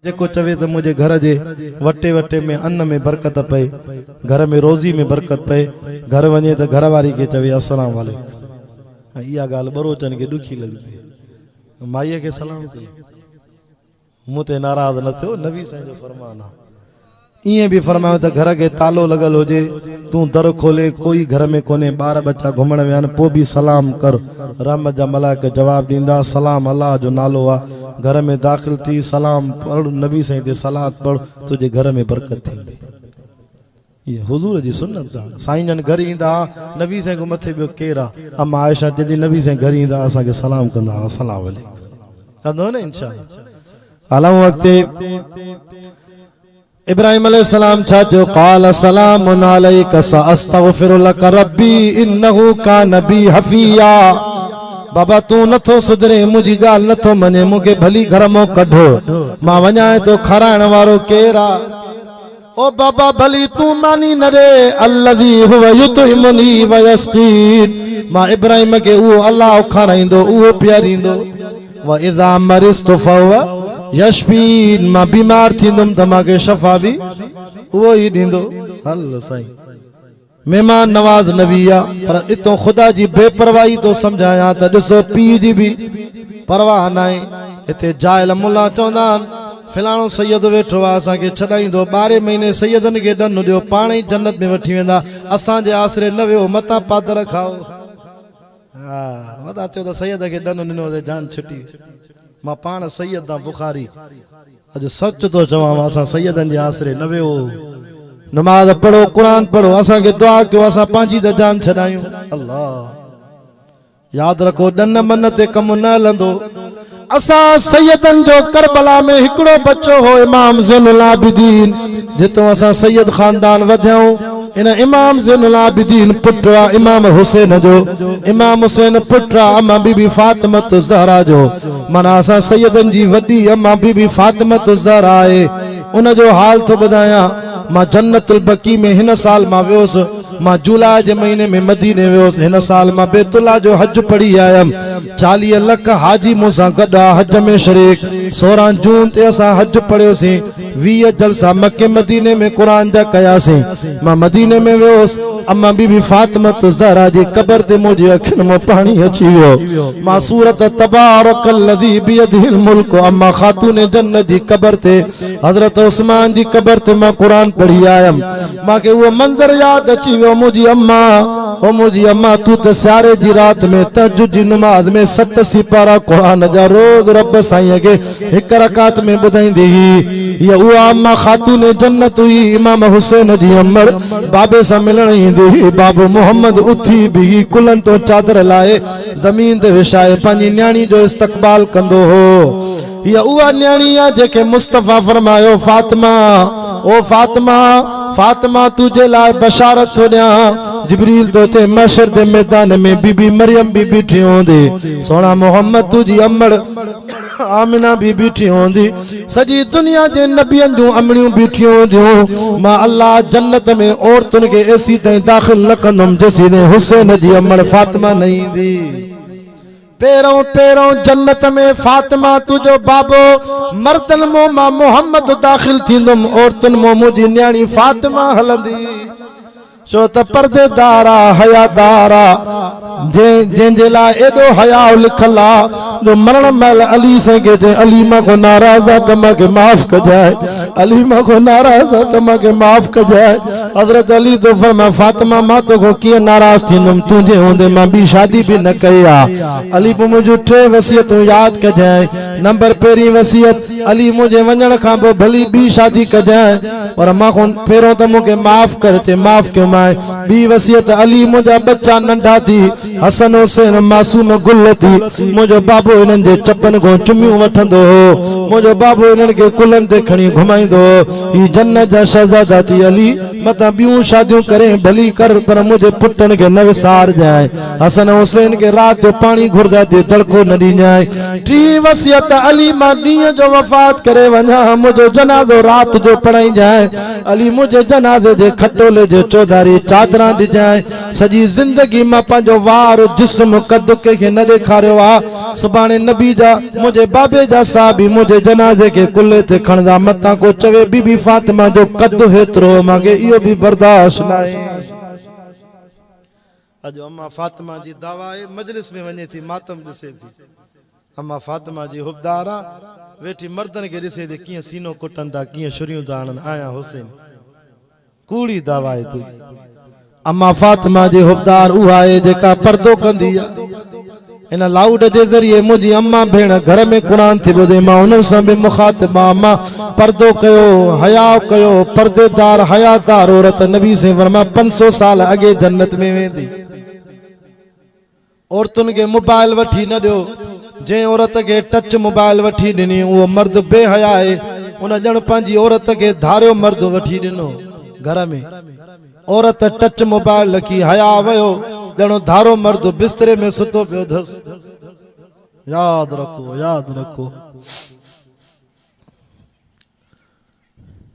जेको चवे तो मुझे घर जे वटे वटे में अन्न में बरकत पे, घर में रोजी में बरकत पे, घर वने तो घर वारी के चवे अस्सलाम वालेकुम। इया गाल बरोचन के दुखी लगती है। माईअ के सलाम कई, मुते नाराज न थियो, नबी साईं जो फरमान है। इए भी फरमायो तो घर के तालो लगल होजे, तू दर खोले, कोई घर में कोने, बार बच्चा घुमण विया पो भी सलाम कर, रहमत जा मलाइक जवाब दींदा, सलाम अल्लाह जो नालो आ। घर में दाखिल थी सलाम पढ़, नबी साईं ते सलात पढ़, तुझे घर में बरकत थी। ये हुजूर जी सुन्नत आ। साईं जन घर ईंदा, नबी साईं को मथे बियो केर आ, अम्मा आयशा जदी नबी साईं घर ईंदा असा के सलाम कंदा, अस्सलाम वालेकुम कंदो न इंशाअल्लाह। हलऊं अॻिते। इब्राहिम अलैहिस्सलाम छा जो क़ाल सलामुन अलैका सअस्तग़फिरु लक रब्बी इन्नहु कान बी हफिया। बाबा तू नथो सुधरे, मुझी गाल नथो मने, मुके भली घर मो कढो, मां वञाए तो खराइण वारो केरा। ओ बाबा भली तू मानी न रे, अल्लज़ी हुव युतइमुनी व यस्कीन, मां इब्राहिम के उहो अल्लाह खाराइंदो, उहो प्यारींदो। व इज़ा मरिस्तु फहुव यशफीन, मां बीमार थींदुम त मांखे शफा भी उहो ही दींदो। हल साईं मेहमान नवाज नबी आ, पर इतो खुदा जी बेपरवाही तो समझाया त ॾिसो पीउ जी भी परवाह नाहे। हिते जायल मुल्ला चवंदा आहिनि फिलाणो सैयद वेठो आहे, असांखे छॾाईंदो, 12 महीने सैयदनि खे ॾन ॾियो, पाण ई जन्नत में वठी वेंदा, असांजे आसरे न वियो, मता पादर खाओ। हा वॾा चयो त सैयद खे ॾन ॾिनो त जान छुटी। मां पाण सैयद आं बुखारी, अॼु सच तो चवां, असां सैयदनि जे आसरे न वियो। नमाज पढ़ो, कुरान पढ़ो, असां के दुआ कयो, असां पंहिंजी त जान छॾायूं। अल्लाह याद रखो, ॾन मन ते कम न हलंदो। असां सैयदनि जो करबला में हिकिड़ो बच्चो हो, इमाम ज़ैनुल आबिदीन, जितो असां सैयद खानदान वधियाऊं। इन इमाम ज़ैनुल आबिदीन पुत्र आ इमाम हुसैन जो, इमाम हुसैन पुत्र आ अम्मा बीबी फातिमा ज़हरा जो। माना असां सैयदनि जी वॾी अम्मा बीबी फातिमा ज़हरा आहे, उन जो हाल तो ॿुधायां। मां जन्नतुल बकी में हिन साल मां वियोसि, मां जुलाई जे महीने में मदीने वियोसि। हिन साल मां बैतुल्लाह जो हज पढ़ी आयमि। 40 लख हाजी मूंसां गॾु हज में शरीक। 16 जून ते असां हज पढ़ियोसीं, 20 जलसा मके मदीने में कुरान जा कयासीं। मां मदीने में वियोसि, अम्मा बीबी फातिमा ज़हरा जी कब्र ते मुंहिंजी अखियुनि में पाणी अची वियो। मां सूरत तबारकल्लज़ी बियदिहिल मुल्क, अम्मा खातून जन्नत जी कब्र ते, हज़रत उस्मान जी कब्र ते मां कुरान पढ़ी आयम। मांखे वो मंजर याद अची वियो, मुझी अम्मा, ओ मुझी अम्मा तू त सियारे जी रात में तहज्जुद जी नमाज में 7 सिपारा कुरान जा रोज रब साईं के एक रकात में ॿुधाईंदी हुई। ये उहा अम्मा खातून जन्नत हुई, इमाम हुसैन जी अमर बाबे सां मिलण ईंदी हुई। बाबू मोहम्मद उथी भी कुलन तो चादर लाए जमीन ते विछाए पंहिंजी न्याणी जो इस्तकबाल कंदो हो। ये उहा न्याणी आ जेके मुस्तफा फरमायो, फातिमा ओ फातिमा, फातिमा तुझे लाए बशारत हो ॾियां। जिब्रील तो चे महशर दे मैदान में बीबी मरियम भी बीठी होंदी, सोना मोहम्मद तुझी अमड़ आमिना भी बीठी होंदी, सजी दुनिया जे नबियन जूं अमड़ियूं बीठी होंदियूं। मां अल्लाह जन्नत में औरतुन के ऐसी ताईं दाखिल न कंदुमि जेसी ने हुसैन जी अमड़ फातिमा न ईंदी। पेरों पेरों जन्नत में फातिमा तुझो बाबो, मर्दन मो मां मोहम्मद दाखिल थींदुम, औरतुन मो मुझी न्याणी फातिमा हलंदी। छो त पर्देदारा हयादारा जंहिंजे लाइ एॾो हया लिखल आहे, जो मरण महिल अली साईं खे चई अली मां को नाराज़ आहे त मूंखे माफ़ कजाए, अली मां को नाराज़ आहे त मूंखे माफ़ कजाए। हज़रत अली तो फरमाया, फातिमा मां तोखां कीअं नाराज़ थींदुमि, तुंहिंजे हूंदे मां ॿी शादी भी न कई आहे। अली पोइ मुंहिंजूं 3 वसियतूं यादि कजाए। नंबर पहिरीं वसियत, अली मुंहिंजे वञण खां पोइ भली ॿी शादी कजाए, पर मां पहिरों त मूंखे माफ़ कर, चए माफ़ कयो। ॿी वसियत, अली मुंहिंजा बच्चा नंढा थी, हसन हुसैन मासूम गुल थी, मुंहिंजो बाबू इन्हनि जे चपनि खां चुमियूं वठंदो हो, मुंहिंजो बाबू इन्हनि खे कुलनि ते खणी घुमाईंदो हो। ही जन्नत जा शहज़ादा थी अली मता बियूं शादियों करे भली कर पर मुझे पुटन के न विसार जाए हसन हुसैन के रात जो पानी घुरदा दे दड़को न दी जाए टी वसियत अली मां ॾींहं जो वफ़ात करे वञा मुझो जनाज़ो रात जो पढ़ाई जाए अली मुझे जनाज़े जे खटोले जो चौधारी चादरां दी जाए सजी जिंदगी मां पंहिंजो वार जिस्म कद के न ॾेखारियो आ सुभाणे नबी जा मुझे बाबे जा साहबी मुझे जनाज़े के कुल्ले ते खणदा मता को चवे बीबी फातिमा जो कद हेतरो मांगे इहो भी बर्दाश्त न आहे अजो अम्मा फातिमा जी दावा है मजलिस में वने थी मातम दिसे थी अम्मा फातिमा जी हुबदारा वेठी मर्दन के दिसे दे किए सीनो कुटंदा किए शुरियों दाणन आया हुसैन कूड़ी दावा है तू अम्मा फातिमा जी हुबदार उहा है जेका पर्दो कंदी आ इन लाउड जे जरिए मुझी अम्मा भेण घर में कुरान थी बुधे मां उन से भी मुखातिबा अम्मा पर्दो कयो हया कयो पर्देदार हयादार औरत नबी से फरमा 500 साल अगे जन्नत में वेंदी औरतुन के मोबाइल वठी न दियो जे औरत के टच मोबाइल वठी दिनी वो मर्द बेहया है उन जण पांजी औरत के धारियो मर्द वठी दिनो घर में औरत टच मोबाइल रखी हया वयो जणो धारो मर्द बिस्तरे में सुतो पियो धस याद रखो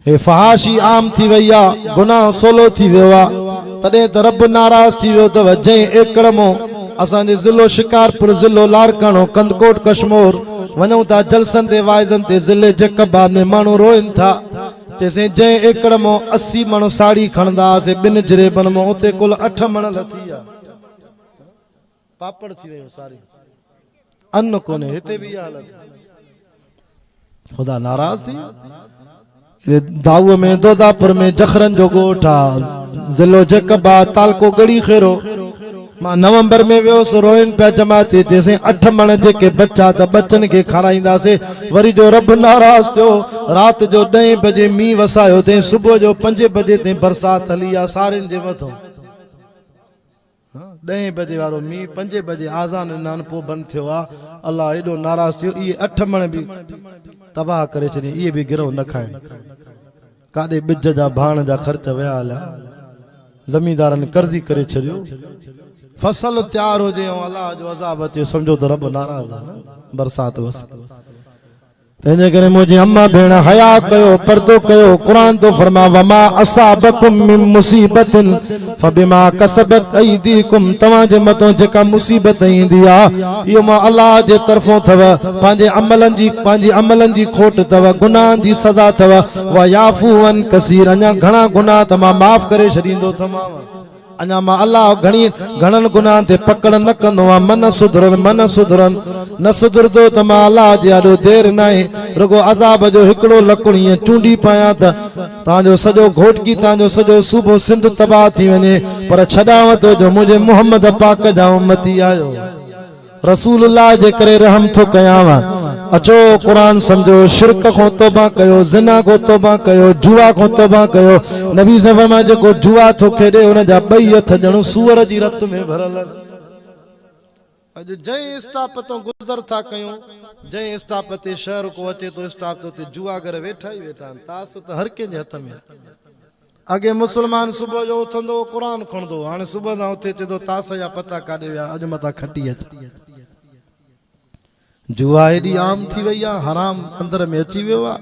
हे फहाशी आम थी वैया गुनाह सोलो थी वियो तदे त रब नाराज थी वियो त जे एकड़ मो असांजे ज़िलो शिकारपुर ज़िलो लारकानो कंदकोट कश्मीर वञूं था जलसन ते वाइदन ते ज़िले जकबाब में माण्हू रोइन था जैसे जे एकड़ मो 80 मण साड़ी खणदा से बिन जरेबन मो उते कुल 8 मण लथी आ पापड़ थी वयो सारी अन्न कोने हिते भी हालत खुदा नाराज थी दाऊ में दोदापुर में जखरन जो गोठा ज़िलो जकबाब तालको गड़ी खेरो मां नवंबर में वियो सो रोइन पे जमाते जैसे 8 मण जेके बच्चा त बच्चन के खाराइंदा से वरी जो रब नाराज थियो रात जो 10 बजे मी वसायो ते सुबह जो 5 बजे ते बरसात हली आ सारिन जे मथो 10 बजे वारो मी 5 बजे आजान नान पो बंद थियो आ अल्लाह एडो नाराज थियो ये 8 मण भी तबाह करे छने ये भी गिरो न खाए काडे बिज जा भाण जा खर्च वया हला जमींदारन कर्जी करे छरियो फसल तैयार हो जे अल्लाह जो अज़ाब अचे समझो तो रब नाराज है ना बरसात वस तेजे करे मुझे अम्मा भेण हया कयो पर्दो कयो कुरान तो फरमा वमा असाबकुम मिन मुसीबतिन फबिमा कसबत अयदीकुम तवा जे मतो जेका मुसीबत इंदी आ यो मां अल्लाह जे तरफों थव पांजे अमलन जी खोट थव गुनाह जी सजा थव व याफू अन कसीर अना घणा गुनाह तमा माफ करे छडींदो तमाम अना मां अल्लाह घणन गुनाह ते पकड़ न कंदो आ मन सुधरन न सुधरदो त मां अल्लाह जे आडो देर नाहे रुगो अज़ाब जो हिकड़ो लकुड़ ये चूंडी पाया त ताजो सजो घोटकी ताजो सजो सूबो सिंध तबाह थी वने पर छडाव तो जो मुझे मोहम्मद पाक जा उम्मती आयो रसूलुल्लाह जे करे रहम थो कयावा अचो कुरान समझो शिरक को तौबा कयो जिना को तौबा कयो जुआ को तौबा कयो नबी से फरमाया जो जुआ थो खेडे उन जा बई हथ जणो सूअर जी रत में भरल अज जय स्टॉप तो गुजर था कयो जय स्टॉप ते शहर को अचे तो स्टॉप तो जुआ घर वेठा ही वेठा तास तो हर के हथ में अगे मुसलमान सुबह जो उथंदो कुरान खणदो हाने सुबह ना उथे चे तो तास या पता काडे विया अज मता खटी अच जुआ एडी आम थी वई आ हराम अंदर में अची वियो आ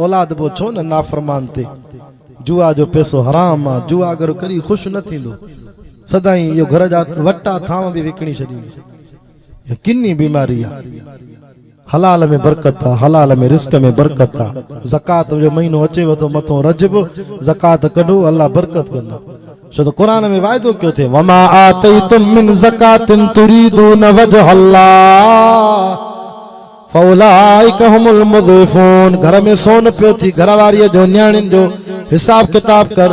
औलाद बो छो न नाफरमान ते जुआ जो पैसो हराम आ जुआ अगर करी खुश न थींदो सदाई यो घर जा वट्टा थाम भी विकणी छडी ये किन्नी बीमारी आ हलाल में बरकत आ हलाल में रिस्क में बरकत आ ज़कात जो महीनो अचे वतो मथो रजब ज़कात कढो अल्लाह बरकत कंदो छो तो कुरान में वायदो क्यों थे वमा आतैतुम मिन ज़कातिन तुरीदून वजह अल्लाह फौलाइका हुमुल मुज़ीफून घर में सोन पियो थी घरवारी जो न्याणिन जो हिसाब किताब कर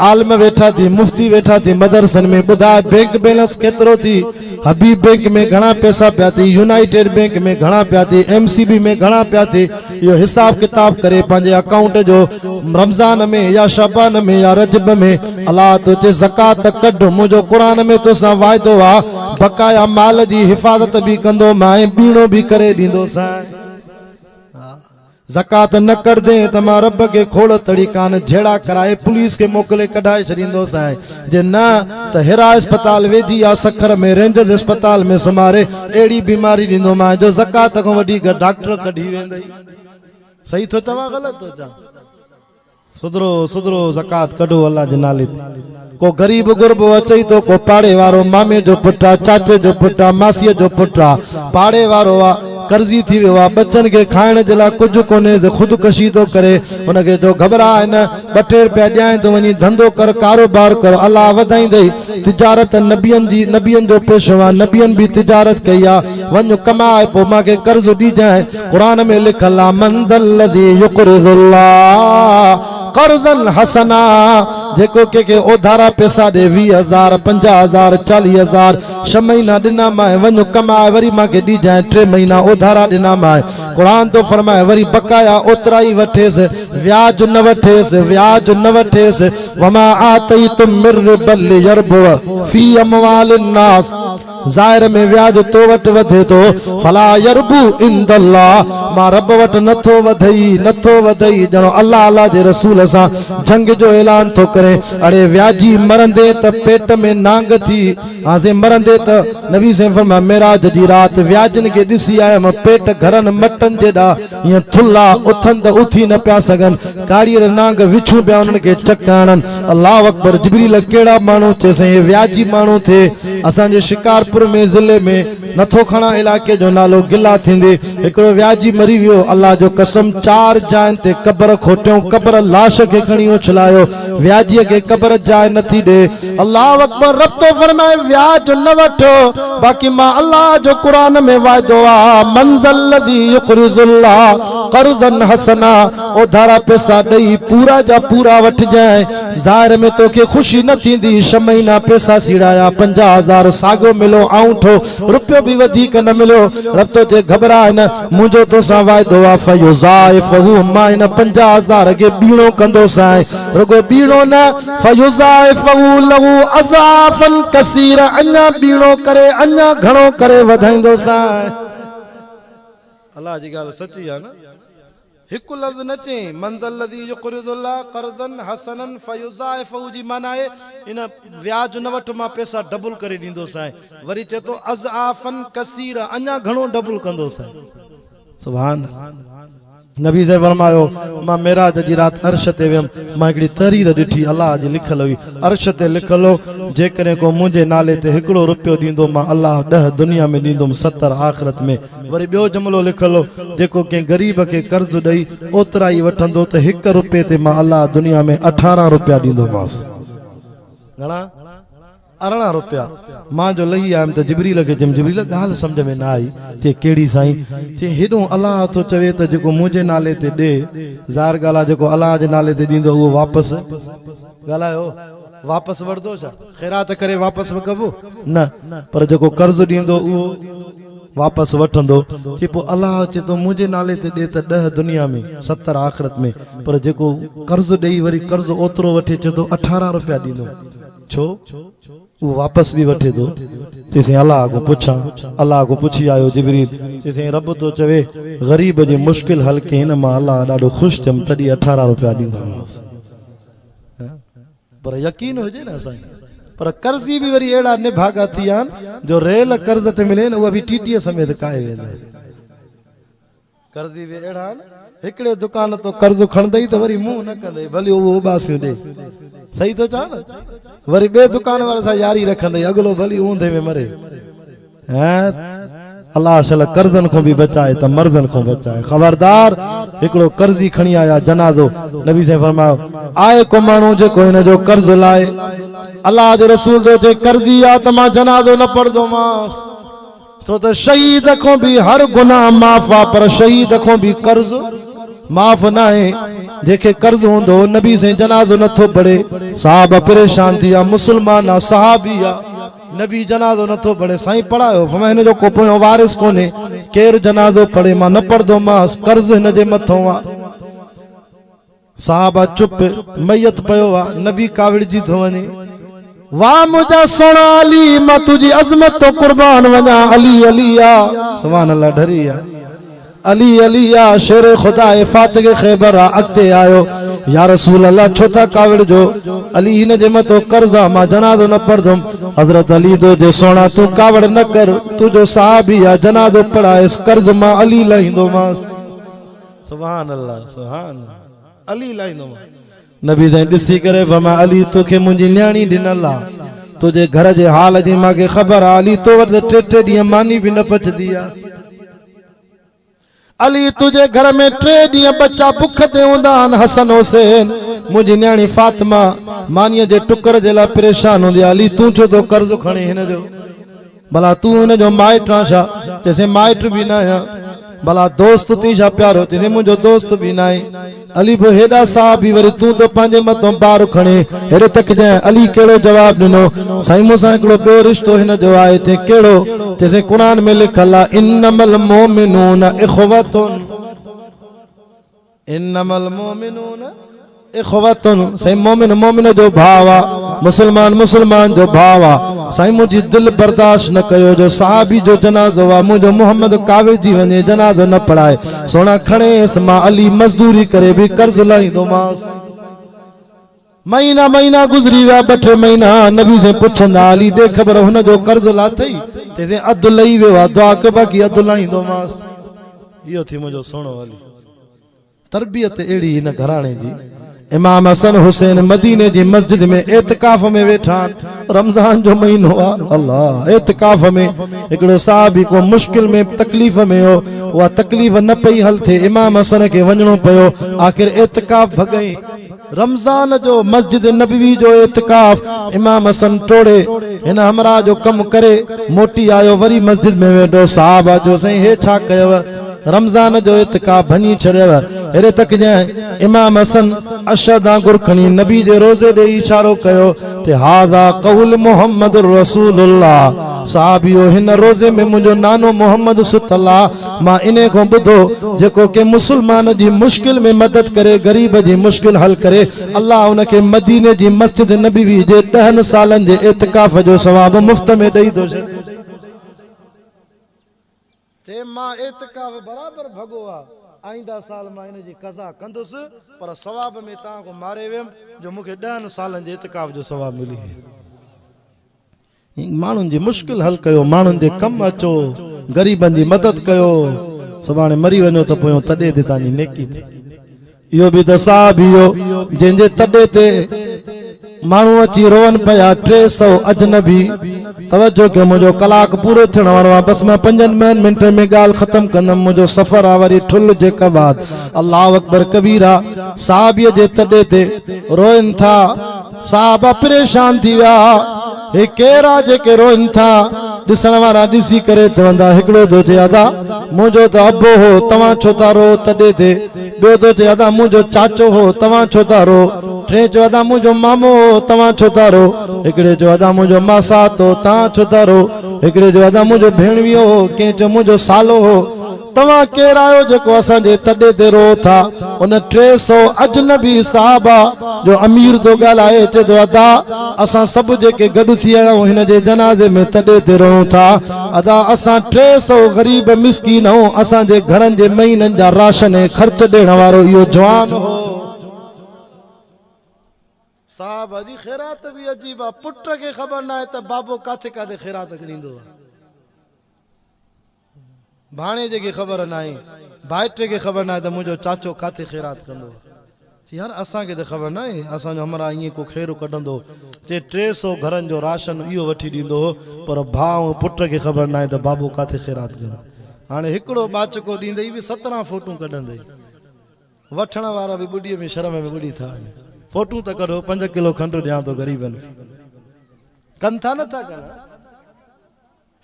आलम बैठा थी मुफ्ती बैठा थी मदरसन में बुधा बैंक बैलेंस केतरो थी हबीब बैंक में घणा पैसा पिया थी यूनाइटेड बैंक में घणा पिया थी एमसीबी में घणा पिया थी यो हिसाब किताब करे पंहिंजे अकाउंट जो रमजान में या शबान में या रजब में अल्लाह तो चे ज़कात कढ मुझो कुरान में तो सा वायदो आ बकाया माल जी हिफाजत भी कंदो मां बीणो भी करे दींदो सा ज़कात न कर दे त मां रब के खोड़ तरीक़ान झेड़ा कराए पुलिस के मोकले कढाए छॾींदो साईं जे न त हिरा अस्पताल वेझी आ सखर में रेंजर्स अस्पताल में सुमारे अहिड़ी बीमारी ॾींदो मां जो ज़कात खां वधीक डॉक्टर कढी वेंदई। सही थो चवां ग़लति थो चवां? सुधरो सुधरो ज़कात कढो अल्लाह जे नाले ते। को गरीब गुरबो अचई तो को पाड़े वारो मामे जो पुटा चाचे जो पुटा मासीअ जो पुटा पाड़े वारो आ कर्जी थी वियो आहे बच्चन के खाइण जे लाइ कुझु कोन्हे त ख़ुदकुशी थो करे उनखे जो घबराए न 2 रुपया ॾियां तो वञी धंधो कर कारोबार कर अल्लाह वधाईंदई। तिजारत नबियन जो पेशो आहे नबियन भी तिजारत कई आहे वञ कमाए पोइ मूंखे कर्ज़ ॾिजांइ। क़ुरान में लिखल आहे मन दल्लज़ी युक़रिज़ुल्लाह कर्ज़न हसना जेको के उधारा पैसा दे 20,000 50,000 40,000 6 महीना ॾिना मां वञ कमाए वरी मूंखे ॾिजांइ 3 महीना उधारा ॾिना मां। कुरान तो फरमाए वरी बकाया ओतिरा ई वठेसि व्याज न वठेसि वमा आतईतुम मिर रिबल यरबु फी अमवालिन नास ज़ाहिर में व्याज तो वट वधे तो फला यरबु इंदल्लाह मां रब वट नथो वधई जणो अल्लाह जे रसूल सां जंग जो ऐलान तो करे। अड़े व्याजी मरंदे त पेट में नांग थी हासे मरंदे त नबी से फरमाया मेराज जी रात व्याजन के ॾिसी आयमि पेट घरन मटन जेॾा ईअं थुल्ला उथन त उथी न पिया सघन काड़ीअ नांग विछू पिया उन्हनि खे चकाणन। अल्लाह अकबर जिब्रील कहिड़ा माण्हू चइसई व्याजी माण्हू थे असांजे शिकारपुर में ज़िले में नथो खणा इलाके जो नालो गिला थींदे हिकिड़ो व्याजी मरी वियो अल्लाह जो कसम 4 जाइन ते कब्र खोटियो कब्र लाश के खणी उछलायो व्याजी के कब्र जाए नथी दे। अल्लाह अकबर रब तो फरमाए व्याज न वठो बाकी मां अल्लाह जो कुरान में वायदो आ मन दल्लज़ी युक़रिज़ुल्लाह कर्ज़न हसना उधारा पैसा दई पूरा जा पूरा वठ जाए ज़ाहिर में तोखे खुशी न थींदी 6 महीना पैसा सीड़ाया 50,000 सागो मिलो आउठो रुपयो भी वधीक न मिलो रब तो जे घबराए न मुंहिंजो तोसां वायदो आ फयुज़ाइफ़हु मां इन 50,000 के बीणो कंदो साईं रुगो बीणो न फयुज़ाइफ़हु लहू अज़ाफ़न कसीर अञा बीणो करे अञा घणो करे वधाईंदो साईं। अल्लाह जी ॻाल्हि सची आहे न हिकु लफ़्ज़ न चई मंज़ल लज़ी युक़रिज़ुल्लाह कर्ज़न हसनन फयुज़ाइफ़हु जी माना आहे इन व्याज न वठ मां पैसा डबल करे ॾींदो साईं वरी चए थो अज़आफ़न कसीर अञा घणो डबल कंदो साईं। सुभान नबी से फरमायो मां मेराज जी रात अर्श ते वियमि मां हिकिड़ी तहरीर ॾिठी अल्लाह जी लिखल हुई अर्श ते लिखल हो जेकॾहिं को मुंहिंजे नाले ते 1 रुपयो ॾींदो मां अल्लाह 10 दुनिया में ॾींदुमि 70 आख़िरत में। वरी ॿियो जुमिलो लिखल हो जेको कंहिं ग़रीब खे कर्ज़ ॾेई ओतिरा ई वठंदो त 1 रुपये ते मां अल्लाह दुनिया में 18 रुपया ॾींदोमांसि। घणा 18 रुपया मां जो लही आयमि त जिब्रील खे चयमि जिब्रील ॻाल्हि सम्झ में न आई चए कहिड़ी साईं चए हेॾो अल्लाह तो चवे त जेको मुंहिंजे नाले ते ॾे ज़ाहिर ॻाल्हि आहे जेको अल्लाह जे नाले ते ॾींदो उहो वापसि ॻाल्हायो वापसि वठंदो छा ख़ैरात करे वापसि कबो न पर जेको कर्ज़ ॾींदो उहो वापसि वठंदो चए पोइ अल्लाह चए थो मुंहिंजे नाले ते ॾे त 10 दुनिया में 70 आख़िरत में पर जेको कर्ज़ ॾेई वरी कर्ज़ ओतिरो वठे चए थो 18 रुपया ॾींदो छो वो वापस भी वठे दो चईं अल्लाह को पुछा अल्लाह को पुछी आयो जिब्रील चईं रब तो चवे गरीब जी मुश्किल हल कई न मां अल्लाह ॾाढो ख़ुशि थियमि तॾहिं 18 रुपया ॾींदोमांसि पर यकीन हुजे न असांखे। पर कर्ज़ी भी वरी अहिड़ा निभागा थी विया आहिनि जो रेल कर्ज़ ते मिले न उहा बि टीटीअ समेत काए वेंदा कर्ज़ी भी अहिड़ा आहिनि हिकिड़े दुकान तो कर्ज़ खणंदई त वरी मुंहुं न कंदई भले उहो उबासियो ॾे सही तो चवां न वरी ॿिए दुकान वारे सां यारी रखंदई अॻिलो भली ऊंधे में मरे। अल्लाह शल कर्ज़न को भी बचाए त मर्दन को बचाए। खबरदार हिकिड़ो कर्ज़ी खणी आया जनाज़ो नबी से फरमायो आए को माण्हू जेको हिन जो कर्ज़ लाए अल्लाह जे रसूल जो चए कर्ज़ी आहे त मां जनाज़ो न पढ़ंदोमांसि छो त शहीद को भी हर गुनाह माफ़ आहे पर शहीद को भी कर्ज़ माफ़ न आहे। जेके कर्ज़ हूंदो नबी से जनाज़ो नथो पढ़े साहब परेशान थी विया मुस्लमान आहे सहाबी आहे नबी जनाज़ो नथो पढ़े साईं पढ़ायो फरमाए हिन जो को पोयों वारिस कोन्हे केरु जनाज़ो पढ़े मां न पढ़ंदोमांसि कर्ज़ हिन जे मथां आहे। साहबा चुप मैयत पियो आहे नबी काविड़जी थो वञे वाह मुंहिंजा सोना अली मां तुंहिंजी अज़मत तो कुर्बान वञा अली अली आ सुभान अल्लाह डरी आ अली अली या शेर खुदा फातिह खैबर अॻिते आयो या रसूल अल्लाह छो था कावड़ जो अली हिन जे मथो कर्ज़ आहे मां जनाज़ो न पढ़दुमि हज़रत अली दो जे सोना तू कावड़ न कर तुझो साहबी आहे जनाज़ो पढ़ाएस कर्ज़ मां अली लाहींदोमांसि सुभान अल्लाह सुभान अली लाहींदोमांसि नबी साईं ॾिसी करे फरमाया अली तोखे मुंहिंजी न्याणी ॾिनल आहे तुझे घर जे हाल जी मूंखे ख़बर आहे अली तो वटि 3 ॾींहं मानी बि न पचदी आहे अली तुझे घर में 3 ॾींहं बच्चा बुख ते हूंदा आहिनि हसन हुसैन मुंहिंजी न्याणी फातिमा मानीअ जे टुकर जे लाइ परेशान हूंदी आहे अली तूं छो थो कर्ज़ खणे हिन जो भला तूं हिन जो माइट आहे छा चइसि माइट बि न आहियां भला दोस्त थी छा प्यारो चइसि मुंहिंजो दोस्त बि न आहे अली पोइ हेॾा साहबी वरी तूं तो पंहिंजे मथां बार खणे हेॾे तक जांइ अली कहिड़ो जवाबु ॾिनो साईं मूंसां हिकिड़ो ॿियो रिश्तो हिन जो आहे चई कहिड़ो चइसि क़ुरान में लिखल आहे इन्नमल मोमिनून इख़वतुन इन्नमल मोमिनून इख़वतुन साईं मोमिन मोमिन जो भाव आहे मुसलमान मुसलमान जो भाव आहे साईं मुंहिंजी दिलि बर्दाश्त न कयो जो साहबी जो जनाज़ो आहे मुंहिंजो मोहम्मद काविर जी वञे जनाज़ो न पढ़ाए सोना खणेसि मां अली मज़दूरी करे बि कर्ज़ लाहींदोमांसि महीना महीना गुज़री विया 2-3 महीना नबी से पुछंदा अली दे ख़बर हुन जो कर्ज़ लाथई चइसि अधु लही वियो आहे दुआ के बाक़ी अधु लाहींदोमांसि इहो थी मुंहिंजो सुहिणो अली तरबियत अहिड़ी हिन घराणे जी इमाम हसन हुसैन मदीने जी मस्जिद में एतिकाफ में वेठा रमजान जो महीनो आहे अल्लाह एतिकाफ में हिकिड़ो साहबी को मुश्किल में तकलीफ़ में हो उहा तकलीफ़ न पई हल थे इमाम हसन खे वञणो पियो आख़िर एतिकाफ भॻई रमजान जो मस्जिद नबवी जो एतिकाफ इमाम हसन टोड़े हिन हमरा जो कम करे मोटी आयो वरी मस्जिद में वेठो साहब जो साईं हे छा कयव रमजान जो एतिकाफ भञी छॾियव हेॾे तक जांइ इमाम हसन अशदा गुरखणी नबी जे रोज़े ॾे इशारो कयो ते हाज़ा क़ौल मुहम्मद रसूलुल्लाह साहबियो हिन रोज़े में मुंहिंजो नानो मोहम्मद सुतल आहे मां इने खां ॿुधो जेको के मुसलमान जी मुश्किल में मदद करे गरीब जी मुश्किल हल करे अल्लाह उनखे मदीने जी मस्जिद नबवी जे 10 सालनि जे एतिकाफ जो सवाब मुफ्त में ॾेई थो छॾे चे मां एतिकाफ बराबर भॻो आहे आईंदा साल मां इन जी कज़ा कंदुसि पर सवाब में तव्हां को मारे वियमि जो मूंखे 10 सालनि जे एतिकाफ जो सवाब मिली माण्हुनि जी मुश्किल हल कयो माण्हुनि जे कम अचो ग़रीबनि जी मदद कयो सुभाणे मरी वञो त पोइ तॾे ते तव्हांजी नेकी इहो बि त साहबियो जंहिंजे तॾे ते माण्हू अची रोअनि पिया 300 अजनबी तवज्जो के मुझो कलाक पूरो थियण वारो आहे बस मैं 5 मिनट में गाल खत्म कंदम मुझो सफ़र आहे वरी ठुल जे बाद अल्लाह अकबर कबीरा साहबीअ जे तॾे ते रोइन था साहबा परेशान थी विया हे केरु आहे जेके रोइन था ॾिसण वारा ॾिसी करे चवंदा हिकिड़ो थो चए अदा मुंहिंजो त अबो हो तव्हां छो था रो तॾे ते ॿियो थो चए अदा मुंहिंजो चाचो हो तव्हां छो था रो टे चयो अदा मुंहिंजो मामो हो तव्हां छो था रो हिकिड़े चयो अदा मुंहिंजो मासात हो तव्हां छो था रो हिकिड़े चयो अदा मुंहिंजो भेणवियो हो कंहिं चयो मुंहिंजो सालो हो तव्हां केरु आहियो जेको असांजे तॾे ते रो था उन 300 अजनबी साहबा जो अमीर थो ॻाल्हाए चए थो अदा असां सभु जेके गॾु थी आया आहियूं हिन जे जनाज़े में तॾे ते रहूं था अदा असां 300 ग़रीब मिसकीन आहियूं असांजे घरनि जे महीननि जा राशन ऐं ख़र्च ॾियण वारो इहो जवान हो साहब जी ख़ैरात भी अजीब आहे पुट खे ख़बर न आहे त बाबो काथे काथे ख़ैरात ॾींदो आहे भाणे खे ख़बर न आहे भाइटे खे ख़बर न आहे त मुंहिंजो चाचो काथे ख़ैरात कंदो यार असांखे त ख़बर न आहे असांजो हमरा ईअं को ख़ैरु कढंदो चे 300 घरनि जो राशन इहो वठी ॾींदो हो पर भाउ पुट खे ख़बर न आहे त बाबो काथे ख़ैरात कंदो हाणे हिकिड़ो बाचको ॾींदई बि 17 फोटूं कढंदई वठण वारा बि ॿुॾीअ में शर्म में ॿुॾी था वञनि फोटू त कढो 5 किलो खंडु ॾियां थो ग़रीबनि कनि था नथा कनि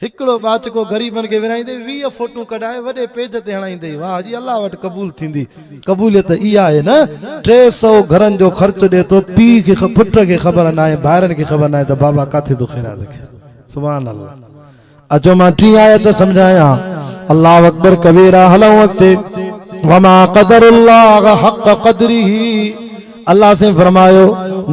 हिकिड़ो बाचको ग़रीबनि खे विराईंदे 20 फोटूं कढाए वॾे पेज ते हणाईंदे वाह जी अल्लाह वटि क़बूल थींदी क़बूलियत इहा आहे न 300 घरनि जो ख़र्च ॾे थो पीउ खे पुट खे ख़बर न आहे भाइरनि खे ख़बर न आहे त बाबा काथे थो ख़ैरात रखे सुभान अल्लाह अचो मां 3 आयत सम्झायां अल्लाह अकबर कबीरा हलऊं अॻिते वमा क़दरुल्लाह हक़ क़दरिही अल्लाह से फरमायो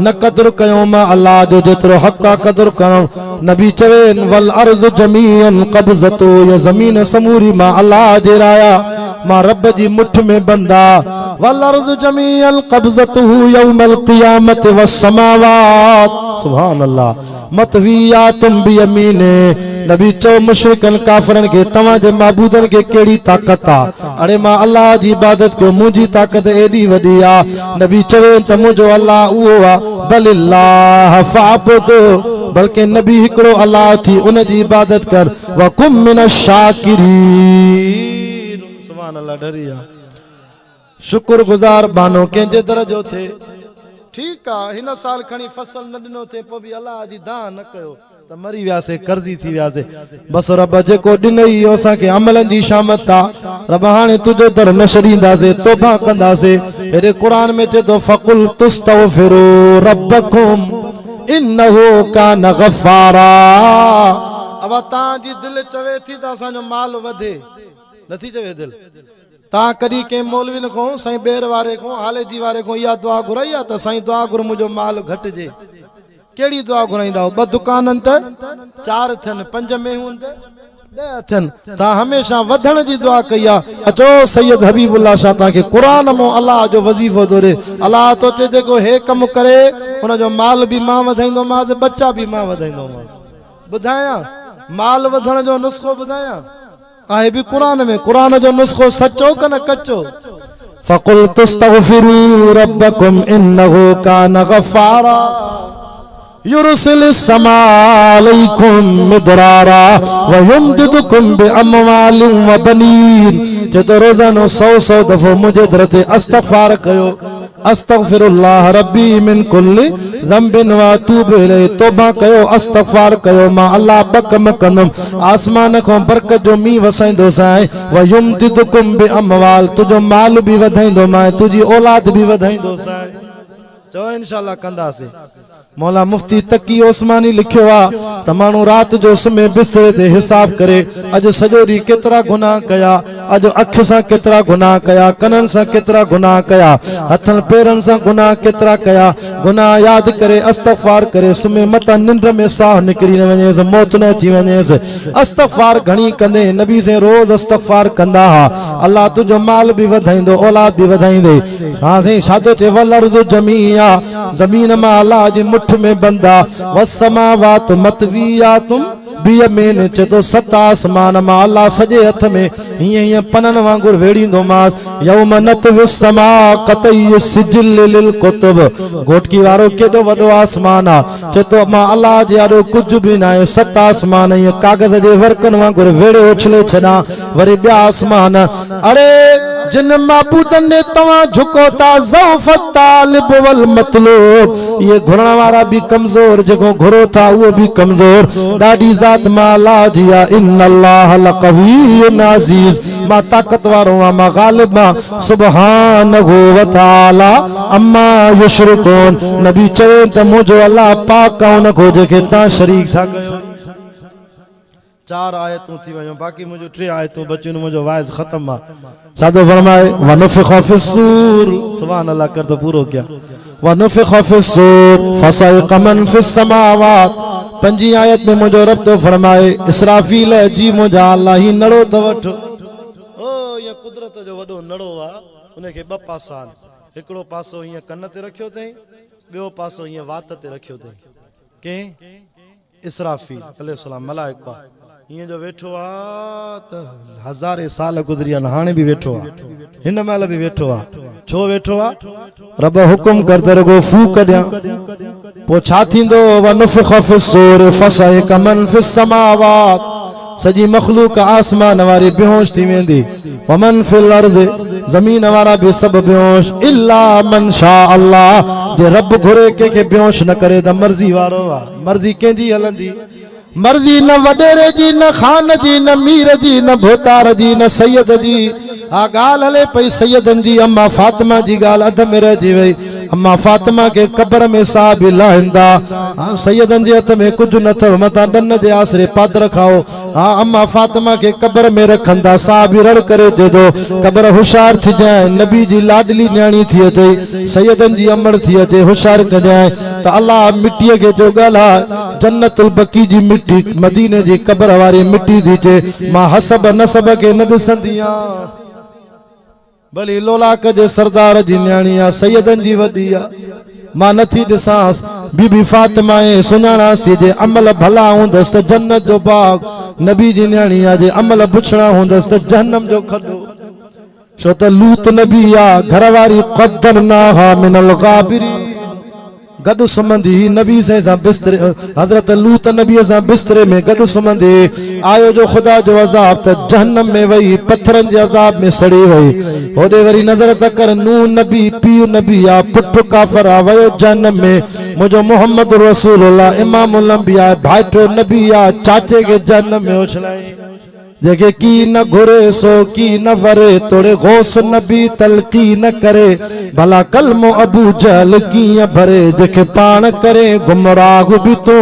न कदर कयो मां अल्लाह जो जेतिरो हक़ आहे कदर करणु नबी चवे वल अर्ज़ जमीअन क़ब्ज़तु या ज़मीन समूरी मां अल्लाह जे राया मां रब जी मुठ में बंदा वल अर्ज़ु जमीअन क़ब्ज़तुहु यौमल क़ियामति वस समावात सुभान अल्लाह मतवियातुम बियमीने नबी चो मुशरिकन काफरन के तवा जे माबूदन के केड़ी ताकत आ अरे मां अल्लाह जी इबादत को मुजी ताकत एडी वडी आ नबी चवे त मुजो अल्लाह उहो आ बलिल्लाह फअबुद बल्कि नबी हिकड़ो अल्लाह थी उन जी इबादत कर व कुम मिनश शाकिरीन सुभान अल्लाह डरिया शुक्रगुजार बानो कंहिंजे दरजो थे ठीक आ हिन साल खणी फसल न दिनो थे पो भी अल्लाह जी दान न कयो त मरी वियासे कर्जी थी वियासे बस रब जेको ॾिनई असां के अमलन जी शामत आ रब हाणे तुझो दर न छॾींदासे तौबा कंदासे हेरे कुरान में चे तो फकुल तुस्तगफिरू रब्बकुम इन्नहु कान गफ्फारा अब तां जी दिल चवे थी त असां जो माल वधे नथी चवे दिल ता कदी के मौलवी न को साईं बेर वारे को हाले जी वारे को या दुआ घुराई आ त साईं दुआ घुर मुजो माल घटजे केड़ी दुआ घुराईंदा ब दुकानन त 4 थन 5 में हुन त 10 थन ता हमेशा वधण जी दुआ कई आ अचो सैयद हबीबुल्लाह शाह ता के कुरान मो अल्लाह जो वजीफो दोरे अल्लाह तो चे जेको हे कम करे उन जो माल भी मां वधाइंदो मास बच्चा भी मां वधाइंदो मास बुधाया माल वधण जो नुस्खो बुधाया आहे भी कुरान में कुरान जो नुस्खो सच्चो कन कच्चो फकुल तस्तगफिरू रब्बकुम इन्नहु कान गफ्फारा युरसिलिस समा अलैकुम मिदरारा व युमदिदुकुम बिअमवालिन व बनीन जतो रोजानो 100 दफो मुझे दरते इस्तगफार कयो अस्तगफिरुल्लाह रब्बी मिन कुल्ली ज़ंबिन व अतूबु इलैहि तौबा कयो इस्तगफार कयो मां अल्लाह बकम कंदम आसमान को बरकत जो मी वसाइंदो साए व युमदिदुकुम बिअमवाल तुजो माल भी वधाइंदो मां तुजी औलाद भी वधाइंदो साए चो इंशाअल्लाह कंदासे मौला मुफ्ती तकी ओस्मानी लिखियो आ त माण्हू रात जो सुम्हे बिस्तरे ते हिसाब करे अज सॼो ॾींहुं केतिरा गुनाह कया अज अख सां केतिरा गुनाह कया कननि सां केतिरा गुनाह कया हथनि पेरनि सां गुनाह केतिरा कया गुनाह यादि करे इस्तगफार करे सुम्हे मतां निंड में साह निकिरी न वञेसि मौत न अची वञेसि इस्तगफार घणी कंदे नबी से रोज़ इस्तगफार कंदा हा अल्लाह तुंहिंजो माल भी वधाईंदो औलाद भी वधाईंदे हा साईं छातो चए वल अर्ज़ु जमीआ ज़मीन मां अल्लाह जी मुठ में बंदा वसमावात मतवियातुम बियमीन चतो सत आसमान मां अल्लाह सजे हथ में हिय हिय पनन वांगुर वेड़ींदो मास यौम नतविस समा कतई सिजिल लिल कुतुब गोटकी वारो केडो वडो आसमान आ चतो मां अल्लाह जे आरो कुछ भी ना है सत आसमान ये कागज जे वर्कन वांगुर वेड़े उछले छना वरी बया आसमान अरे जिन माबूदन ने तवा झुको ता ज़ौफ तालिब वल मतलूब ये घुरण वाला भी कमजोर जगो घुरो था वो भी कमजोर डाडी जात माला जिया इन्नल्लाह लक़वियुन अजीज मा ताकत वारो मा गालिब मा सुब्हानहु व तआला अम्मा युशरिकून नबी चवे त मुजो अल्लाह पाक कौन को जेके ता शरीक था कयो 4 आयतूं थी वयो बाकी मुजो 3 आयतूं बच्चन मुजो वाइज खत्म आ सादो फरमाए वनफिख फिस्सूर सुभान अल्लाह कर तो पूरो क्या वनफिख फिस्सूर फसाइक मन फिस समावात 5 आयत में मुजो रब तो फरमाए इसराफील जी मुजा अल्लाह ही नड़ो त वठ ओ ये कुदरत जो वडो नड़ो आ उन के ब पासा एकड़ो पासो ये कन ते रखियो तई बियो पासो ये वात ते रखियो तई के इसराफील अलैहि सलाम मलाइका ये जो वेठो आ त हजारे साल गुजरिया हाने भी वेठो आ हिन महल भी वेठो आ छो वेठो आ रब हुकुम कर दरगो फूक दिया पो छा थींदो वनफिख फिस्सूर फसाइक मन फिस समावात सजी मखलूक आसमान वारी बेहोश थी वेंदी वमन फिल अर्द जमीन वारा भी सब बेहोश इल्ला मन शा अल्लाह जे रब घुरे के बेहोश न करे त मर्जी वारो आ मर्जी केंदी हलंदी मर्जी न वडेरे जी न खान जी न मीर जी न भोतार जी न सैयद जी आ गाल हले पई सैयदन जी अम्मा फातिमा जी गाल अध में रही वही अम्मा फातिमा के कब्र में सा भी लाहिंदा हाँ सैयदन जे हथ में कुछ न थव मता डन जे आसरे पादर खाओ हाँ अम्मा फातिमा के कब्र में रखंदा सा भी रड़ करे जेदो कब्र होशियार थी जाए नबी जी लाडली न्याणी थी अचे सैयदन जी अमर थी अचे होशियार कजाए त अल्लाह मिट्टी के जो गला जन्नतुल बकी जी मिट्टी मदीने जी कब्र वारी मिट्टी दी चे मां हसब नसब के न दिसंदिया भली लोलाक जे सरदार जी न्याणी आ, सैयदन जी वॾी आ। मां नथी ॾिसांस बीबी फातिमा ए सुञाणास थी जे अमल भला हूंदस त जन्नत जो बाग, नबी जी न्याणी आ जे अमल बुछड़ा हूंदस त जहन्नम जो खॾो। छो त लूत नबी आ, घरवारी क़द्दरनाहा मिनल गाबिरीन, गॾु सुम्हंदी नबी से बिस्तरे, हज़रत लूत नबी सां बिस्तरे में गॾु सुम्हंदी। आयो जो ख़ुदा जो अज़ाब त जहन्नम में वही पत्थरनि जे अज़ाब में सड़ी वई। होॾे वरी नज़र त कर, नूह नबी पीउ नबी आ, पुटु काफ़िर आ, वयो जहन्नम में। मुंहिंजो मोहम्मद रसूलुल्लाह इमामुल अंबिया भाइटो नबी आ, चाचे खे जहन्नम में उछलाई। जेके की न घुरे सो की न वरे, तोड़े गौस नबी तलकी न करे। भला कलमो अबू जहल कीअं भरे, जेके पाण करे गुमराह भी तू,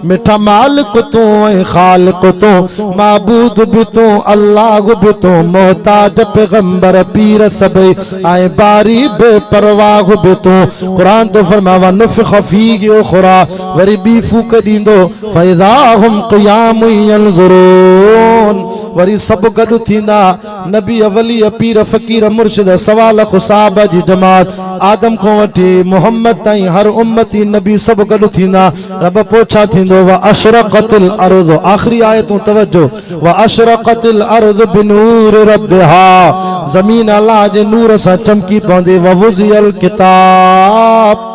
मिठा मालिक तू ऐं खालिक तू, माबूद भी तू अल्लाह भी तू, मोहताज पैगंबर पीर सभई ऐं बारी बेपरवाह भी तू। कुरान तो फरमावा नुफ़िख़ फ़ीहि उख़रा, वरी ॿी फूक ॾींदो, फ़इज़ा हुम क़ियाम यंज़ुरून, वरी सब गॾु थींदा। नबी वली पीर फ़कीर मुर्शिद सवाल ख़ुसाब जी जमात, आदम को वठी मोहम्मद ताईं हर उम्मती नबी सब गॾु थींदा। रब पोछा थींदो, व अशरक़तिल अर्ज़, आख़िरी आयतूं तवज्जो, व अशरक़तिल अर्ज़ बिनूर रब्बिहा, ज़मीन अल्लाह जे नूर सां चमकी पवंदी। व वुज़ियल किताब,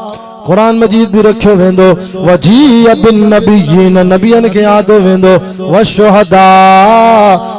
कुरान मजीद भी रखियो वेंदो। वजीअ बिन नबिय्यीन, नबियन के आदो वेंदो। व शुहदा,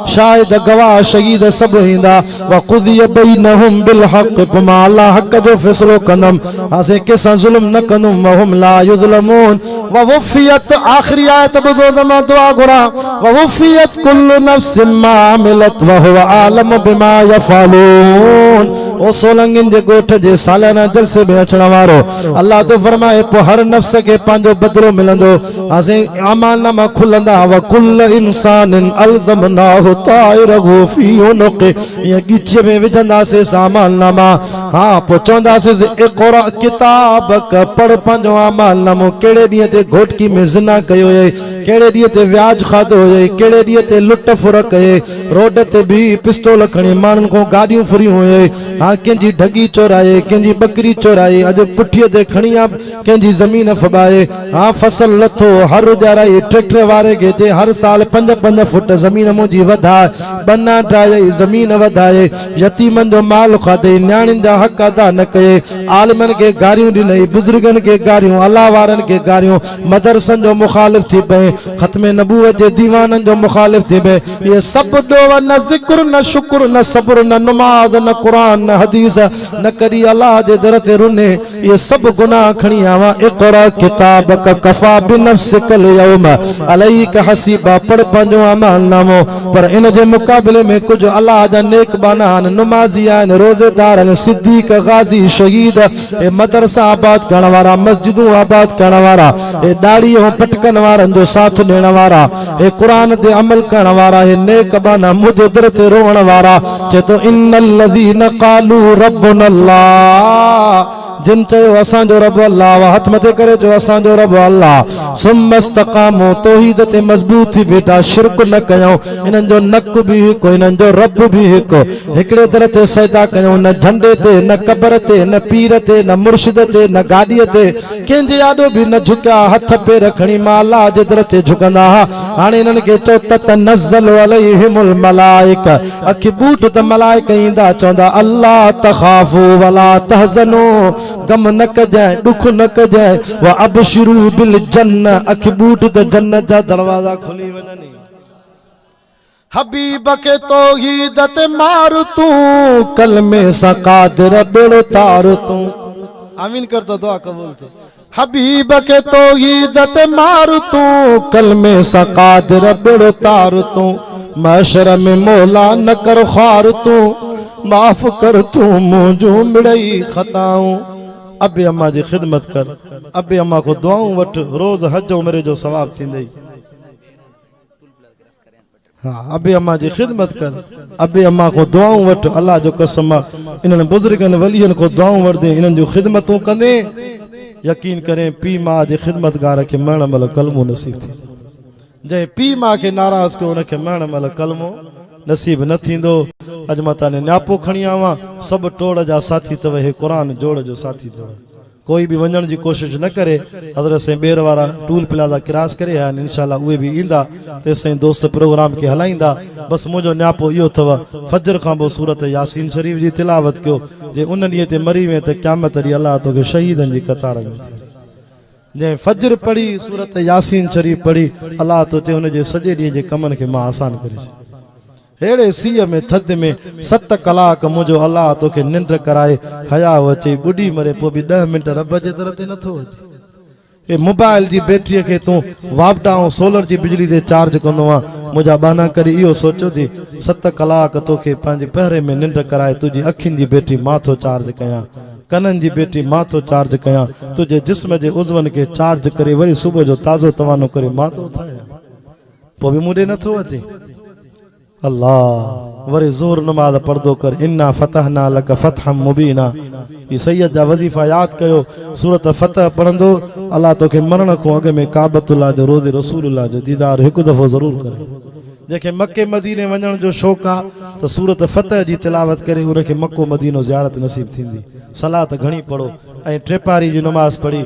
शाहिद गवाह शहीद सब ईंदा। व क़ुदिय बैनहुम बिल हक़, मां अल्लाह हक़ जो फ़ैसिलो कंदम, असे कंहिंसां ज़ुल्म न कंदुम। व हुम ला युज़लमून, व वफ़ियत, आख़िरी आयत ॿुधो त मां दुआ घुरां, व वफ़ियत कुल्लु नफ़्सिन मा अमिलत व हुव आलम बिमा यफ़अलून। ओ सोलंगिन जे ॻोठ जे सालाना जलसे में अचण वारो अल्लाह तो फरमाए, पोइ हर नफ़्स खे पंहिंजो बदिलो मिलंदो। असीं अमालनामा खुलंदा, व कुल्ल इंसानिन अलज़मनाहु ताइरहु फ़ी उनुक़ि, ईअं ॻीचीअ में विझंदासीं अमालनामा। हाँ, पोइ चवंदासीं इक़रा किताबक, पढ़ पंहिंजो अमालनामो। कहिड़े ॾींहं ते घोटकी में ज़िना कयो हुई, कहिड़े ॾींहं ते व्याज खाधो हुई, कहिड़े ॾींहं ते लुट फुर कये, रोड ते भी पिस्तौल खणी माण्हुनि खां गाॾियूं फुरियूं हुई। हाँ, कंहिंजी ढगी चोराए, कंहिंजी बकरी चोराए, अॼु पुठीअ ते खणी आ कंहिंजी ज़मीन फबाए। हाँ, फसल लथो, हर उजाराई, ट्रैक्टर वारे खे चए हर साल 5-5 फुट ज़मीन मुंहिंजी वधाए, बना ठाहे ज़मीन वधाए, यतीमनि जो माल खाधे, न्याणियुनि जा हक़ अदा न कये, आलिमनि खे गारियूं ॾिनई, बुज़ुर्गनि खे गारियूं, अल्लाह वारनि खे गारियूं, मदरसनि जो मुखालिफ़ थी पए, ख़त्मे नबूवत जे दीवाननि जो मुखालिफ़ थी पए। इहे सभु ॾोह, न ज़िक्र न शुक्र न सब्र न नमाज़ न क़ुरान न हदीस, न कॾहिं अल्लाह जे दर ते रुने, इहे सभु गुनाह खणी आवा। इक़रा किताबक कफ़ा बिनफ़्सिकल यौम अलैक हसीबा, पढ़ पंहिंजो अमालनामो। पर इन जे मुक़ाबले में कुझु अल्लाह जा नेक बाना आहिनि, नुमाज़ी आहिनि, रोज़ेदार आहिनि, सिद्दीक़, गाज़ी, शहीद, ए मदरसा आबाद करण वारा, मस्जिदूं आबाद करण वारा, ए दाढ़ी ऐं पटकन वारनि जो साथ ॾियण वारा, ए क़ुरान ते अमल करण वारा, ए नेक बाना मुंहिंजे दर ते रोअण वारा। चए तो इन्नल लज़ीन क़ालू रब्बुना अल्लाह, जिन चयो असांजो रब अल्लाह, हथ मथे करे चयो असांजो रब अल्लाह, सुम्मा इस्तक़ामू, तौहीद ते मज़बूत थी बेटा, शिरक न कयूं, इन्हनि जो नक भी हिकु, इन्हनि जो रब भी हिकु, हिकिड़े दर ते सजदा कयूं, न झंडे ते, न कबर ते, न पीर ते, न मुर्शिद ते, न गाॾीअ ते, कंहिंजे आॾो भी न झुकिया, हथ पेर खणी मां अल्लाह जे दर ते झुकंदा। हाणे इन्हनि खे चओ ततनज़्ज़लु अलैहिमुल मलाइका, अखि बूट त मलाइका ईंदा, चवंदा अल्लाह तख़ाफ़ू वला तहज़नू, गम न कजाए, दुख न कजाए, व अबशिरू बिल जन्नह, अखि बूट त जन्नत जा दरवाजा खुली वञनि। हबीब के तौहीद ते मार तू, कलमे सां क़ादिर बेड़ो तार तू। आमीन कर तो दुआ कबूल थे। हबीब के तौहीद ते मार तू, कलमे सां क़ादिर बेड़ो तार तू, महशर में मौला न कर ख़ार तू, माफ़ कर तू मुंहिंजूं मिड़ई खताऊं। अबे अम्मा जी खिदमत कर, अबे अम्मा को दुआऊं वठ, रोज़ हज उमरे जो सवाब थींदई। हाँ, अबे अम्मा जी खिदमत कर, अबे अम्मा को दुआऊं वठ, अल्लाह जो कसम इन्हनि बुज़ुर्गनि वलियनि को दुआऊं वठदे, इन्हनि जो खिदमतूं कंदे, यकीन करें पीउ माउ जे खिदमतगार खे मरण महिल कलमो नसीब थी। जंहिं पीउ माउ खे नाराज़ कयो उनखे मरण महिल कलमो नसीब न थींदो। अज मां ताने न्यापो खणी आवां सब टोड़ जा साथी तव हे कुरान जोड़ जो साथी तव कोई भी वञण जी कोशिश न करे हज़रत से ॿेर वारा टूल प्लाज़ा क्रॉस करे आया इंशाल्लाह उहे भी ईंदा तेसिताईं दोस्त प्रोग्राम के हलाईंदा बस मुंहिंजो न्यापो इहो अथव फजर खां पोइ सूरत यासीन शरीफ जी तिलावत कयो जे उन ॾींहं ते मरी वे त क़यामत ॾींहुं अलाह तोखे शहीदनि जी कतार में जंहिं फजर पढ़ी सूरत यासीन शरीफ पढ़ी अलाह तो चए हुनजे सॼे ॾींहं जे कमनि खे मां आसान करे छॾियो हेड़े सीअ में थधि में 7 कलाक मुंहिंजो अलाह तोखे निंड कराए हया अचे ॿुॾी मरे पोइ बि 10 मिंट रब जे दर ते नथो अचे हे मोबाइल जी बैटरीअ खे तूं वापटा ऐं सोलर जी बिजली ते चार्ज कंदो आहे मुंहिंजा बाना करे इहो सोचो थी 7 कलाक तोखे पंहिंजे पहिरे में निंड कराए तुंहिंजी अखियुनि जी बैटरी मां थो चार्ज कयां कननि जी बैटरी मां थो चार्ज कयां तुंहिंजे जिस्म जे उज़वनि खे चार्ज करे वरी सुबुह जो ताज़ो तवानो करे मां थो ठाहियां पोइ बि मूं ॾे नथो अचे अल्लाह वरी ज़ोर नमाज पर्दो कर इन्ना फतहना लक फतहम मुबीना ये सैयद जा वजीफा याद कयो सूरत फतह पढ़ंदो अल्लाह तोखे मरण खां अॻु में काबतुल्लाह जो रोज़े रसूलुल्लाह जो दीदार हिकु दफ़ो ज़रूर करे जंहिंखे मके मदीने वञण जो शौक़ु आहे त सूरत फतह जी तिलावत करे उनखे मको मदीनो ज़ियारत नसीब थींदी सलात घणी पढ़ो ऐं टेपारी जी नमाज़ पढ़ी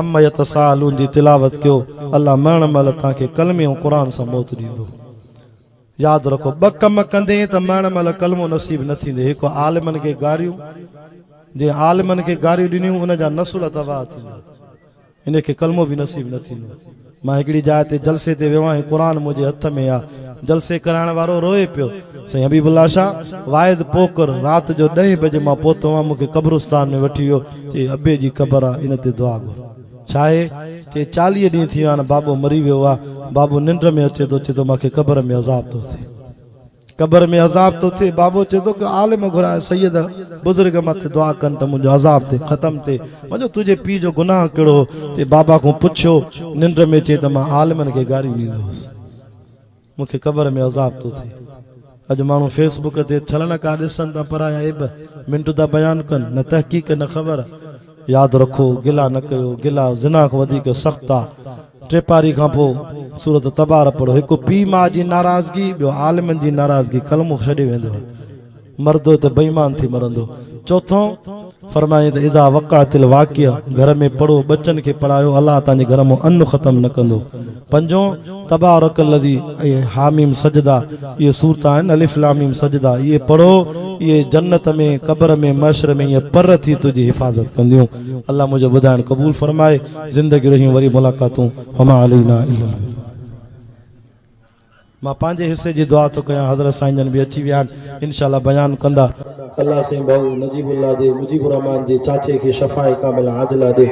अम्म यतसालून जी तिलावत कयो अल्लाह मरण महिल तव्हांखे कलमे ऐं क़ुरान सां मौत ॾींदो याद रखो 2 कम कंदे त मरण महिल कलमो नसीब न थींदे हिकु आलिमनि खे गारियूं जे आलिमनि खे गारियूं ॾिनियूं उनजा नसुल तबाह थींदा इनखे कलमो बि नसीब न थींदो मां हिकिड़ी जाइ ते जलसे ते वियो आहियां क़ुरान मुंहिंजे हथ में आहे जलसे कराइण वारो रोए पियो साईं हबीबुल्लाह शाह वाइज़ पोकर राति जो 10 बजे मां पहुतो आहियां मूंखे कब्रिस्तान में वठी वियो चई अबे जी क़बर आहे इन ते दुआ घुर छा आहे चई 40 ॾींहं थी विया आहिनि बाबो मरी वियो आहे बाबू निंड में अचे थो चए थो मूंखे कब्र में अज़ाब थो थिए कब्र में अज़ाब थो थिए बाबो चए थो कि आलिम घुराए सैयद बुज़ुर्ग मथे दुआ कनि त मुंहिंजो अज़ाब थिए ख़तमु थिए वञो तुंहिंजे पीउ जो गुनाह कहिड़ो ते बाबा खां पुछियो निंड में चए त मां आलिमनि खे गारियूं ॾींदुसि मूंखे कब्र में अज़ाब थो थिए अॼु माण्हू फेसबुक ते छलण का ॾिसनि था पराया ऐब मिंट था बयानु कनि न तहक़ीक़ न ख़बर यादि रखो गिला न कयो गिला ज़िना खां वधीक सख़्तु आहे टेपारी खां पोइ सूरत तबार पढ़ो हिकु पीउ माउ जी नाराज़गी ॿियो आलिमनि जी नाराज़गी कलमो छॾे वेंदो आहे मरदो त बेईमान थी मरंदो चौथों फरमाए त इज़ा वक़ातिल वाक़िया घर में पढ़ो बच्चनि खे पढ़ायो अलाह तव्हांजे घर में अन्न ख़तमु न कंदो पंजों तबारक लदी हामीम सजदा ये सूरत आहिनि अलिफ लाम मीम सजदा ये पढ़ो ये जन्नत में कब्र में मशर में ये पर थी तुझी हिफ़ाज़त कंदियूं अल्लाह मुझे ॿुधाइण क़बूल फरमाए ज़िंदगी रहियूं वरी मुलाक़ातूं वमा अलैना इल्ला मां पंहिंजे हिस्से जी दुआ थो कयां हज़रत साईं जन बि अची विया आहिनि इंशाअल्लाह बयानु कंदा अल्लाह साईं भाऊ नजीबुल्लाह जे मुजीबुर रहमान जे चाचे खे शफ़ाए कामिल आजिला ॾे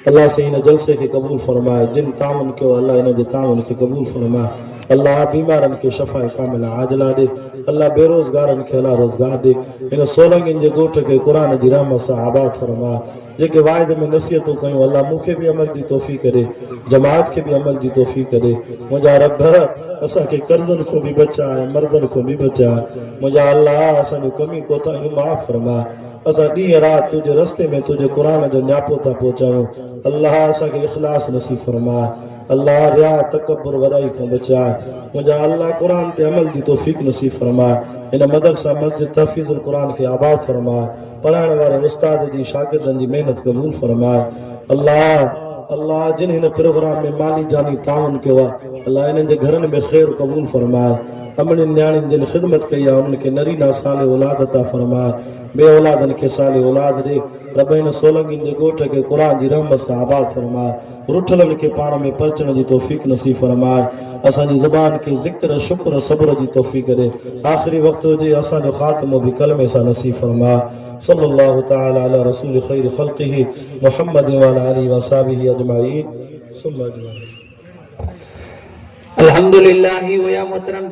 अल्लाह साईं हिन जलसे खे क़बूल फरमाए जिन तावन कयो अल्लाह हिन जे तावन खे क़बूल फरमाए अल्लाह बीमारनि खे शफ़ाए कामिल आजिला ॾे अल्लाह बेरोज़गारनि खे अल्लाह रोज़गार ॾे हिन सोलंगिन जे ॻोठ खे क़ुरान जी रहमत सां आबाद फरमाए जेके वाइद में नसीहतूं कयूं अल्लाह मूंखे बि अमल जी तौफ़ीक़ ॾे जमात खे बि अमल जी तौफ़ीक़ ॾे मुंहिंजा रब असांखे कर्ज़नि खां बि बचाए मर्दनि खां बि बचाए मुंहिंजा अल्लाह असांजूं कमी कोताहियूं माफ़ फरमाए असां ॾींहं राति तुंहिंजे रस्ते में तुंहिंजे क़ुरान जो न्यापो था पहुचायूं अल्लाह असांखे इख़लास नसीब फरमाए अल्लाह रिया तकब्बुर वॾाई खां बचाए मुंहिंजा अल्लाह क़ुरान ते अमल जी तौफ़ीक़ नसीब फरमाए हिन मदरसा मस्जिद तहफ़ीज़ुल क़ुरान खे आबाद फरमाए पढ़ाइण वारे उस्ताद जी शागिर्दनि जी महिनत क़बूल फरमाए अल्लाह जिन हिन प्रोग्राम में माली जानी ताउन कयो आहे अल्लाह हिननि जे घरनि में ख़ैर क़बूल फरमाए अमड़ियुनि न्याणियुनि जिन ख़िदमत कई आहे उन्हनि खे नरीना साले औलाद अता फरमाए बे औलादनि खे साले औलाद ॾे रब हिन सोलंगिन जे ॻोठ खे क़ुरान जी रहमत सां आबाद फरमाए रुठलनि खे पाण में परचण जी तौफ़ीक़ नसीब फरमाए असांजी ज़ुबान खे ज़िक्र शुक्र सब्र जी तौफ़ीक़ ॾे आख़िरी वक़्तु हुजे असांजो ख़ात्मो बि कलमे सां नसीब फरमाए सल्लल्लाहु तआला अला रसूल ख़ैर ख़ल्क़िही मुहम्मद व अला आलिहि व असहाबिही अजमाइन सुम्मा अजमाइन अल्हम्दुलिल्लाह व या मोहतरम।